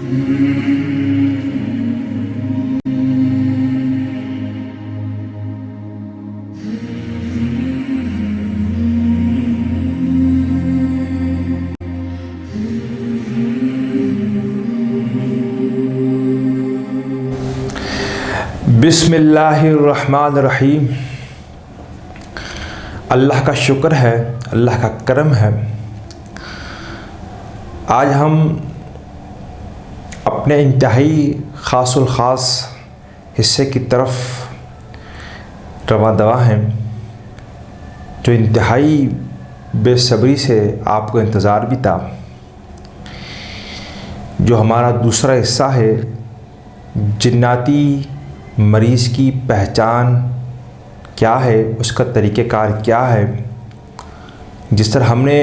بسم اللہ الرحمن الرحیم۔ اللہ کا شکر ہے، اللہ کا کرم ہے۔ آج ہم اپنے انتہائی خاص الخاص حصے کی طرف رواں دواں ہیں، جو انتہائی بے صبری سے آپ کو انتظار بھی تھا۔ جو ہمارا دوسرا حصہ ہے، جناتی مریض کی پہچان کیا ہے، اس کا طریقہ کار کیا ہے۔ جس طرح ہم نے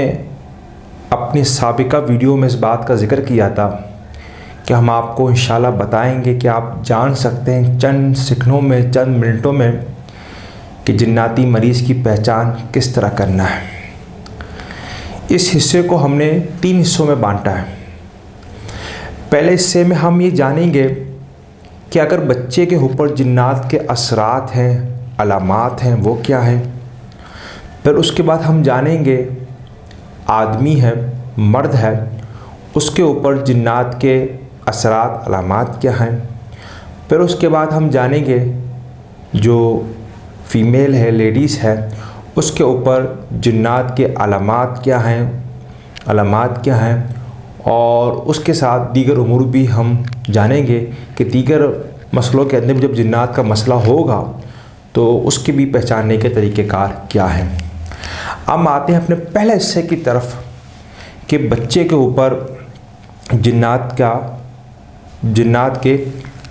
اپنی سابقہ ویڈیو میں اس بات کا ذکر کیا تھا کہ ہم آپ کو انشاءاللہ بتائیں گے کہ آپ جان سکتے ہیں چند سیکنڈوں میں، چند منٹوں میں، کہ جناتی مریض کی پہچان کس طرح کرنا ہے۔ اس حصے کو ہم نے 3 حصوں میں بانٹا ہے۔ پہلے حصے میں ہم یہ جانیں گے کہ اگر بچے کے اوپر جنات کے اثرات ہیں، علامات ہیں، وہ کیا ہیں۔ پھر اس کے بعد ہم جانیں گے آدمی ہے، مرد ہے، اس کے اوپر جنات کے اثرات، علامات کیا ہیں۔ پھر اس کے بعد ہم جانیں گے جو فیمیل ہے، لیڈیز ہے، اس کے اوپر جنات کے علامات کیا ہیں، علامات کیا ہیں، اور اس کے ساتھ دیگر امور بھی ہم جانیں گے کہ دیگر مسئلوں کے اندر جب جنات کا مسئلہ ہوگا تو اس کے بھی پہچاننے کے طریقہ کار کیا ہیں۔ اب آتے ہیں اپنے پہلے حصے کی طرف کہ بچے کے اوپر جنات کے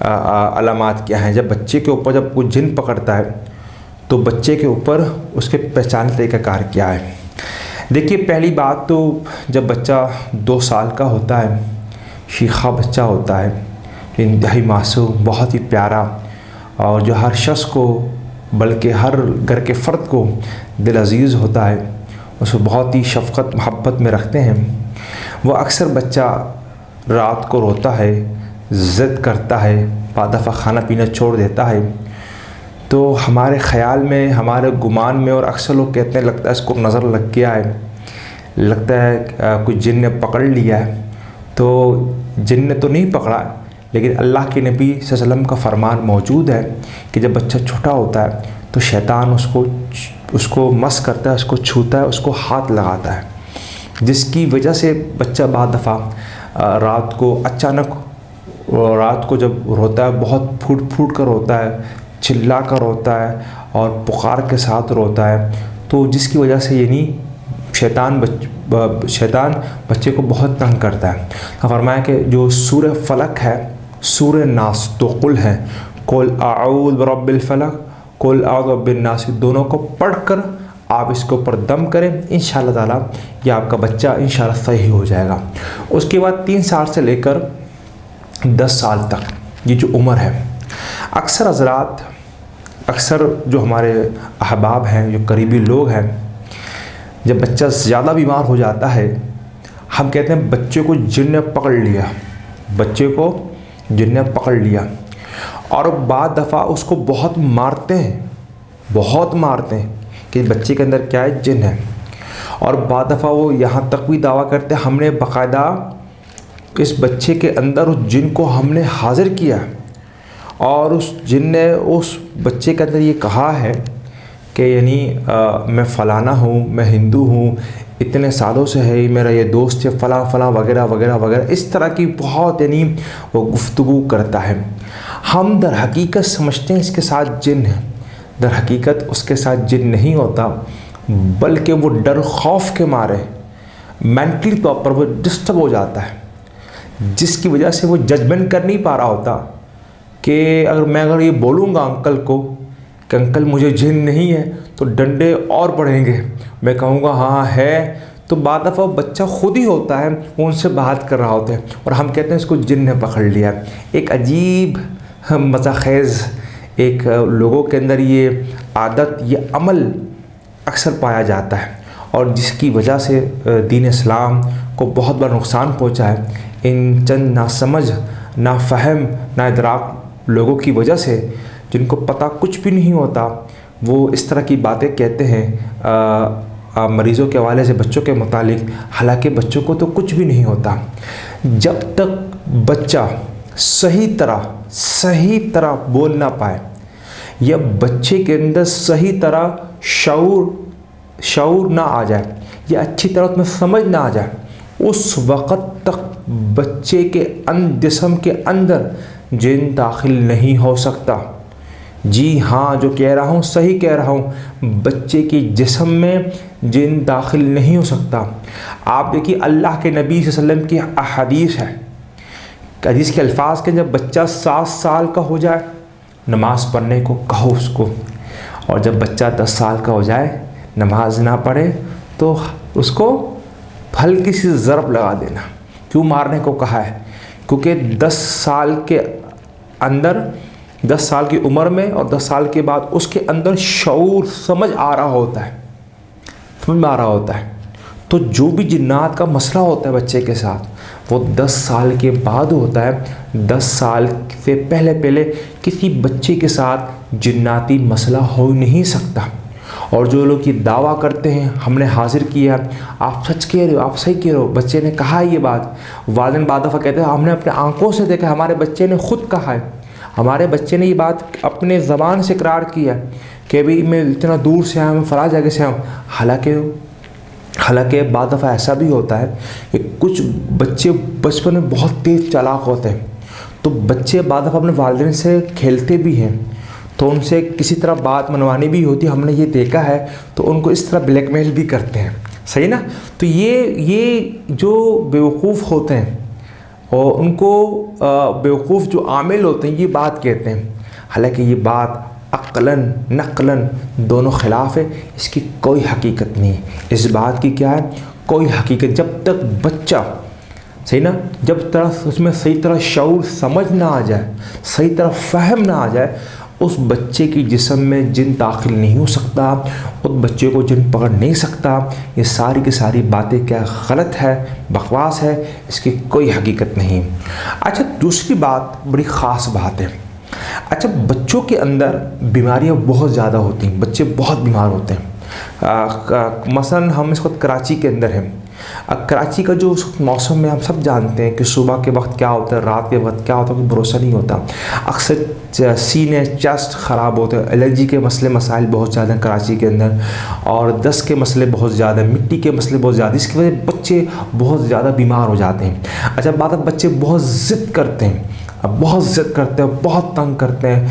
علامات کیا ہیں۔ جب بچے کے اوپر جب کوئی جن پکڑتا ہے تو بچے کے اوپر اس کے پہچان طریقہ کار کیا ہے۔ دیکھیے، پہلی بات تو جب بچہ 2 سال کا ہوتا ہے، شیخہ بچہ ہوتا ہے، انتہائی معصوم، بہت ہی پیارا، اور جو ہر شخص کو بلکہ ہر گھر کے فرد کو دل عزیز ہوتا ہے، اس کو بہت ہی شفقت محبت میں رکھتے ہیں۔ وہ اکثر بچہ رات کو روتا ہے، ضد کرتا ہے، بعض دفعہ کھانا پینا چھوڑ دیتا ہے، تو ہمارے خیال میں، ہمارے گمان میں، اور اکثر لوگ کہتے ہیں لگتا ہے اس کو نظر لگ گیا ہے، لگتا ہے کوئی جن نے پکڑ لیا ہے۔ تو جن نے تو نہیں پکڑا، لیکن اللہ کے نبی صلی اللہ علیہ وسلم کا فرمان موجود ہے کہ جب بچہ چھوٹا ہوتا ہے تو شیطان اس کو مس کرتا ہے، اس کو چھوتا ہے، اس کو ہاتھ لگاتا ہے، جس کی وجہ سے بچہ بعض دفعہ رات کو اچانک، رات کو جب روتا ہے بہت پھوٹ پھوٹ کر روتا ہے، چلا کر روتا ہے، اور پکار کے ساتھ روتا ہے، تو جس کی وجہ سے یعنی شیطان بچے کو بہت تنگ کرتا ہے۔ فرمایا کہ جو سورہ فلق ہے، سورہ ناس، تو قل ہے، قل اعوذ برب الفلق، قل اعوذ برب الناس، دونوں کو پڑھ کر آپ اس کے اوپر دم کریں، انشاءاللہ تعالیٰ یہ آپ کا بچہ انشاءاللہ صحیح ہو جائے گا۔ اس کے بعد 3 سال سے لے کر 10 سال تک یہ جو عمر ہے، اکثر حضرات، اکثر جو ہمارے احباب ہیں، جو قریبی لوگ ہیں، جب بچہ زیادہ بیمار ہو جاتا ہے، ہم کہتے ہیں بچے کو جن نے پکڑ لیا، بچے کو جن نے پکڑ لیا، اور بعض دفعہ اس کو بہت مارتے ہیں، بہت مارتے ہیں کہ بچے کے اندر کیا ہے، جن ہے۔ اور بعض دفعہ وہ یہاں تک بھی دعویٰ کرتے ہیں ہم نے باقاعدہ اس بچے کے اندر اس جن کو ہم نے حاضر کیا، اور اس جن نے اس بچے کے اندر یہ کہا ہے کہ یعنی میں فلانا ہوں، میں ہندو ہوں، اتنے سالوں سے ہے، میرا یہ دوست ہے فلاں فلاں، وغیرہ وغیرہ وغیرہ، اس طرح کی بہت یعنی وہ گفتگو کرتا ہے۔ ہم در حقیقت سمجھتے ہیں اس کے ساتھ جن ہے، در حقیقت اس کے ساتھ جن نہیں ہوتا، بلکہ وہ ڈر خوف کے مارے مینٹلی طور پر وہ ڈسٹرب ہو جاتا ہے، جس کی وجہ سے وہ ججمنٹ کر نہیں پا رہا ہوتا کہ اگر یہ بولوں گا انکل کو کہ انکل مجھے جن نہیں ہے تو ڈنڈے اور پڑیں گے، میں کہوں گا ہاں ہے، تو بعض دفعہ بچہ خود ہی ہوتا ہے وہ ان سے بات کر رہا ہوتا ہے، اور ہم کہتے ہیں اس کو جن نے پکڑ لیا۔ ایک عجیب مزہ خیز ایک لوگوں کے اندر یہ عادت، یہ عمل اکثر پایا جاتا ہے، اور جس کی وجہ سے دین اسلام کو بہت بڑا نقصان پہنچا ہے۔ ان چند ناسمجھ، نافہم، ناادراک لوگوں کی وجہ سے، جن کو پتہ کچھ بھی نہیں ہوتا، وہ اس طرح کی باتیں کہتے ہیں مریضوں کے حوالے سے، بچوں کے متعلق، حالانکہ بچوں کو تو کچھ بھی نہیں ہوتا۔ جب تک بچہ صحیح طرح بول نہ پائے، یا بچے کے اندر صحیح طرح شعور نہ آ جائے، یا اچھی طرح اس میں سمجھ نہ آ جائے، اس وقت تک بچے کے جسم کے اندر جن داخل نہیں ہو سکتا۔ جی ہاں، جو کہہ رہا ہوں صحیح کہہ رہا ہوں، بچے کے جسم میں جن داخل نہیں ہو سکتا۔ آپ دیکھیے اللہ کے نبی صلی اللہ علیہ وسلم کی احادیث ہے، حدیث کے الفاظ کے جب بچہ 7 سال کا ہو جائے نماز پڑھنے کو کہو اس کو، اور جب بچہ 10 سال کا ہو جائے نماز نہ پڑھے تو اس کو ہلکی سی ضرب لگا دینا۔ کیوں مارنے کو کہا ہے؟ کیونکہ 10 سال کے اندر، 10 سال کی عمر میں اور 10 سال کے بعد اس کے اندر شعور سمجھ آ رہا ہوتا ہے، تو جو بھی جنات کا مسئلہ ہوتا ہے بچے کے ساتھ وہ 10 سال کے بعد ہوتا ہے۔ 10 سال سے پہلے کسی بچے کے ساتھ جناتی مسئلہ ہو نہیں سکتا۔ اور جو لوگ یہ دعویٰ کرتے ہیں ہم نے حاضر کیا، آپ سچ کہہ رہے ہو، آپ صحیح کہہ رہے ہو، بچے نے کہا یہ بات، والدین بعد دفعہ کہتے ہیں ہم نے اپنے آنکھوں سے دیکھا، ہمارے بچے نے خود کہا ہے، ہمارے بچے نے یہ بات اپنے زبان سے اقرار کیا کہ بھئی میں اتنا دور سے آیا ہوں، فلاں جگہ سے آیا ہوں۔ حالانکہ بعض دفعہ ایسا بھی ہوتا ہے کہ کچھ بچے بچپن میں بہت تیز چالاک ہوتے ہیں، تو بچے بعض دفعہ اپنے والدین سے کھیلتے بھی ہیں، تو ان سے کسی طرح بات منوانی بھی ہوتی ہے، ہم نے یہ دیکھا ہے، تو ان کو اس طرح بلیک میل بھی کرتے ہیں، صحیح نا؟ تو یہ جو بیوقوف ہوتے ہیں اور ان کو بیوقوف جو عامل ہوتے ہیں یہ بات کہتے ہیں، حالانکہ یہ بات عقلاً نقلاً دونوں خلاف ہے، اس کی کوئی حقیقت نہیں ہے۔ اس بات کی کیا ہے؟ کوئی حقیقت، جب تک بچہ صحیح نا، جب تک اس میں صحیح طرح شعور سمجھ نہ آ جائے، صحیح طرح فہم نہ آ جائے، اس بچے کی جسم میں جن داخل نہیں ہو سکتا، اس بچے کو جن پکڑ نہیں سکتا۔ یہ ساری کی ساری باتیں کیا غلط ہے، بکواس ہے، اس کی کوئی حقیقت نہیں۔ اچھا، دوسری بات بڑی خاص بات ہے۔ اچھا، بچوں کے اندر بیماریاں بہت زیادہ ہوتی ہیں، بچے بہت بیمار ہوتے ہیں۔ مثلاً ہم اس وقت کراچی کے اندر ہیں، کراچی کا جو اس وقت موسم میں ہم سب جانتے ہیں کہ صبح کے وقت کیا ہوتا ہے، رات کے وقت کیا ہوتا ہے، کوئی بھروسہ نہیں ہوتا۔ اکثر سینے، چیسٹ خراب ہوتے ہیں، الرجی کے مسائل بہت زیادہ ہیں کراچی کے اندر، اور دست کے مسئلے بہت زیادہ ہیں، مٹی کے مسئلے بہت زیادہ، اس کی وجہ سے بچے بہت زیادہ بیمار ہو جاتے ہیں۔ اچھا، بعض بچے بہت ضد کرتے ہیں، بہت تنگ کرتے ہیں،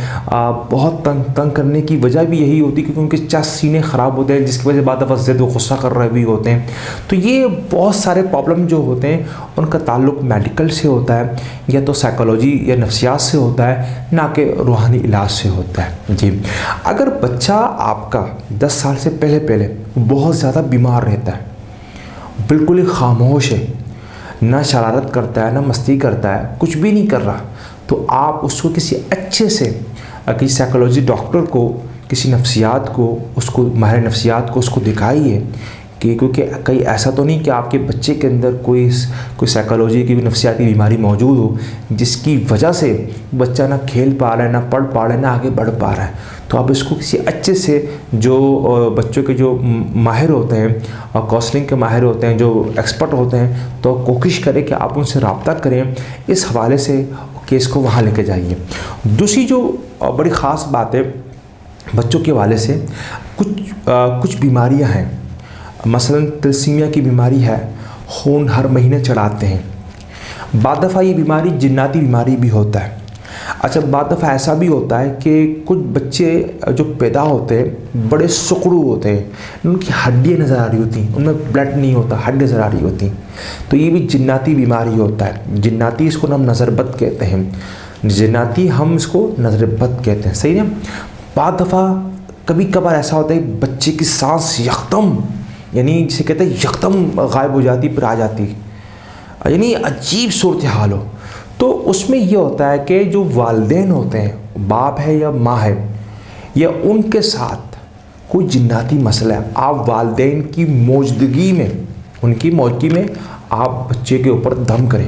بہت تنگ کرنے کی وجہ بھی یہی ہوتی ہے کیونکہ ان کے چیسٹ، سینے خراب ہوتے ہیں، جس کی وجہ سے بعض دفعہ ضد و غصہ کر رہے بھی ہوتے ہیں۔ تو یہ بہت سارے پرابلم جو ہوتے ہیں ان کا تعلق میڈیکل سے ہوتا ہے، یا تو سائیکالوجی یا نفسیات سے ہوتا ہے، نہ کہ روحانی علاج سے ہوتا ہے۔ جی، اگر بچہ آپ کا 10 سال سے پہلے بہت زیادہ بیمار رہتا ہے، بالکل ہی خاموش ہے، نہ شرارت کرتا ہے، نہ مستی کرتا ہے، کچھ بھی نہیں کر رہا، تو آپ اس کو کسی اچھے سے، کسی سائیکالوجی ڈاکٹر کو، کسی نفسیات کو، اس کو ماہر نفسیات کو اس کو دکھائیے، کیونکہ کہیں ایسا تو نہیں کہ آپ کے بچے کے اندر کوئی سائیکالوجی کی نفسیاتی بیماری موجود ہو جس کی وجہ سے بچہ نہ کھیل پا رہا ہے، نہ پڑھ پا رہا ہے، نہ آگے بڑھ پا رہا ہے۔ تو آپ اس کو کسی اچھے سے، جو بچوں کے جو ماہر ہوتے ہیں اور کاؤنسلنگ کے ماہر ہوتے ہیں، جو ایکسپرٹ ہوتے ہیں، تو کوشش کریں کہ آپ ان سے رابطہ کریں، اس حوالے سے کیس کو وہاں لے کے جائیے۔ دوسری جو بڑی خاص بات ہے بچوں کے حوالے سے، کچھ بیماریاں ہیں، مثلاً تلسیمیا کی بیماری ہے، خون ہر مہینے چڑھاتے ہیں، بعض دفعہ یہ بیماری جناتی بیماری بھی ہوتا ہے۔ اچھا، بعض دفعہ ایسا بھی ہوتا ہے کہ کچھ بچے جو پیدا ہوتے ہیں بڑے سکڑو ہوتے ہیں، ان کی ہڈیاں نظر آ رہی ہوتی ہیں، ان میں بلڈ نہیں ہوتا، ہڈیاں نظر آ رہی ہوتی ہیں، تو یہ بھی جناتی بیماری ہوتا ہے۔ جناتی اس کو ہم نظر بد کہتے ہیں، ہم اس کو نظر بد کہتے ہیں، صحیح ہے۔ بعض دفعہ کبھی کبھار ایسا ہوتا ہے بچے کی سانس یکدم، یعنی جسے کہتے ہیں یکدم غائب ہو جاتی، پھر آ جاتی، یعنی عجیب صورتحال ہو، تو اس میں یہ ہوتا ہے کہ جو والدین ہوتے ہیں، باپ ہے یا ماں ہے، یا ان کے ساتھ کوئی جناتی مسئلہ ہے، آپ والدین کی موجودگی میں، ان کی موجودگی میں آپ بچے کے اوپر دم کریں،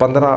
15,